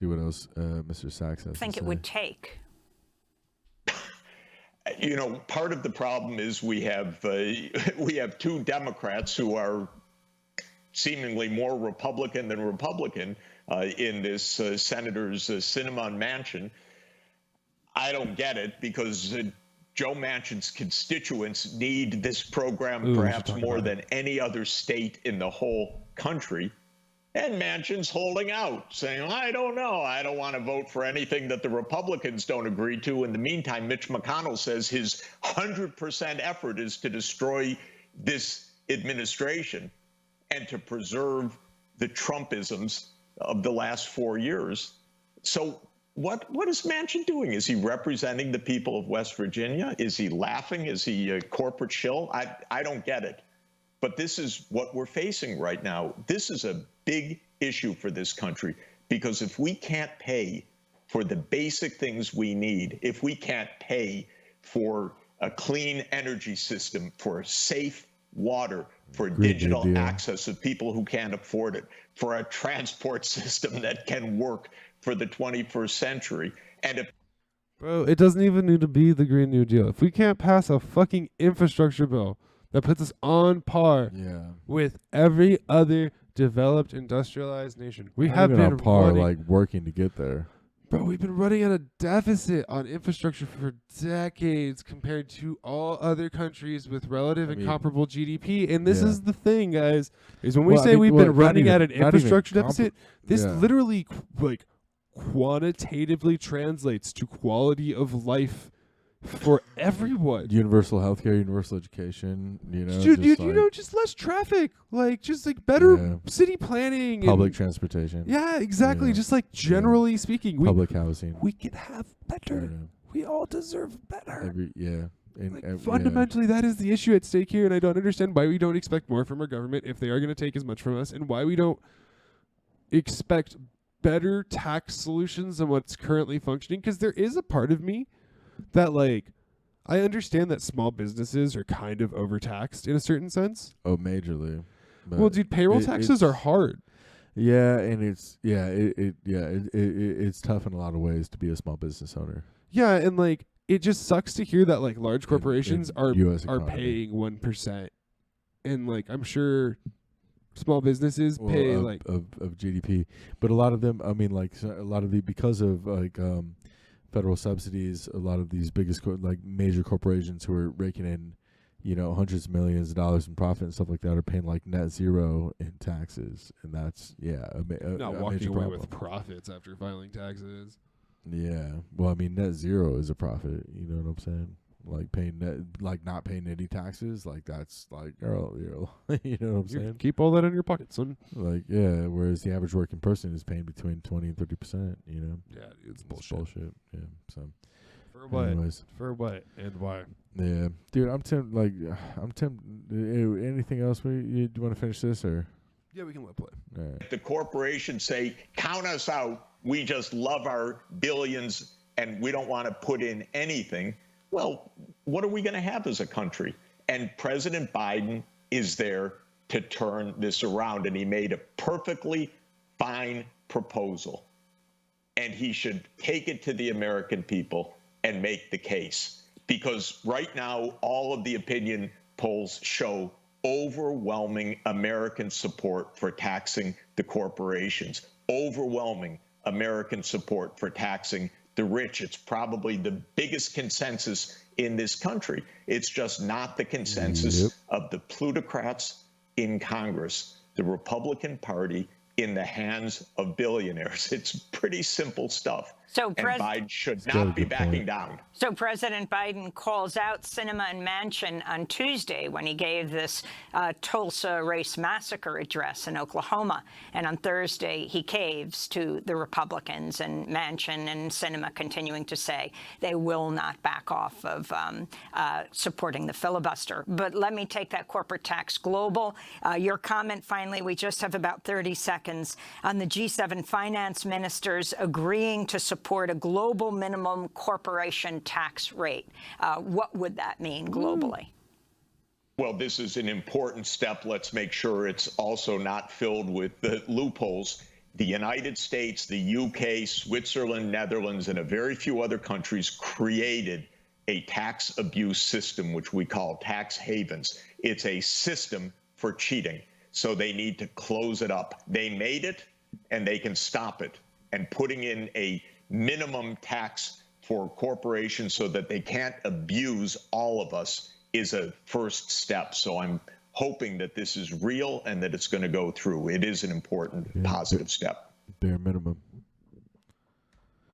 See what else Mr. Sachs has to think say. it would take? You know, part of the problem is we have two Democrats who are seemingly more Republican than Republican in this Senator's Sinema and Manchin. I don't get it because Joe Manchin's constituents need this program perhaps more than any other state in the whole country. And Manchin's holding out, saying, I don't know. I don't want to vote for anything that the Republicans don't agree to. In the meantime, Mitch McConnell says his 100% effort is to destroy this administration and to preserve the Trumpisms of the last 4 years. So what is Manchin doing? Is he representing the people of West Virginia? Is he laughing? Is he a corporate shill? I don't get it. But this is what we're facing right now. This is a big issue for this country, because if we can't pay for the basic things we need, if we can't pay for a clean energy system, for safe water, for digital access of people who can't afford it, for a transport system that can work for the 21st century, and if Bro, it doesn't even need to be the Green New Deal. If we can't pass a fucking infrastructure bill that puts us on par with every other developed industrialized nation. We have been on par, running, like working to get there. Bro, we've been running at a deficit on infrastructure for decades compared to all other countries with relative and comparable GDP. And this is the thing, guys, is when we say we've been running at an infrastructure deficit, this literally like quantitatively translates to quality of life for everyone. Universal healthcare, universal education, just less traffic, like just like better city planning, public transportation. Yeah, exactly. Just like generally speaking, public housing. We can have better. We all deserve better. And fundamentally, that is the issue at stake here, and I don't understand why we don't expect more from our government if they are going to take as much from us, and why we don't expect better tax solutions than what's currently functioning. Because there is a part of me that, like, I understand that small businesses are kind of overtaxed in a certain sense. Oh, majorly. Well, dude, payroll taxes are hard. Yeah, and it's tough in a lot of ways to be a small business owner. Yeah, and like it just sucks to hear that like large corporations are paying 1%, and like I'm sure small businesses pay of GDP, but a lot of them, I mean, like because of like federal subsidies, a lot of these major corporations who are raking in, hundreds of millions of dollars in profit and stuff like that are paying like net zero in taxes, and that's not walking away with profits after filing taxes. Yeah, well, I mean, net zero is a profit. You know what I'm saying? Like not paying any taxes, like that's like you know what I'm saying? Keep all that in your pocket, son. Like whereas the average working person is paying between 20 and 30%. Yeah, it's bullshit. Yeah, so for what? Anyways. For what and why? Yeah, dude, I'm tempted. Anything else? Do you want to finish this or? Yeah, we can let play. All right. The corporations say, count us out. We just love our billions and we don't want to put in anything. Well, what are we going to have as a country? And President Biden is there to turn this around, and he made a perfectly fine proposal. And he should take it to the American people and make the case. Because right now, all of the opinion polls show overwhelming American support for taxing the corporations, overwhelming American support for taxing the rich. It's probably the biggest consensus in this country. It's just not the consensus of the plutocrats in Congress, the Republican Party in the hands of billionaires. It's pretty simple stuff. So and Biden should not be backing down. So President Biden calls out Sinema and Manchin on Tuesday when he gave this Tulsa race massacre address in Oklahoma. And on Thursday, he caves to the Republicans, and Manchin and Sinema continuing to say they will not back off of supporting the filibuster. But let me take that corporate tax global. Your comment, finally, we just have about 30 seconds on the G7 finance ministers agreeing to support a global minimum corporation tax rate. What would that mean globally? Well, this is an important step. Let's make sure it's also not filled with the loopholes. the United States, the UK, Switzerland, Netherlands, and a very few other countries created a tax abuse system, which we call tax havens. It's a system for cheating. So they need to close it up. They made it, and they can stop it. And putting in a minimum tax for corporations so that they can't abuse all of us is a first step. So I'm hoping that this is real and that it's going to go through. It is an important positive step. Bare minimum.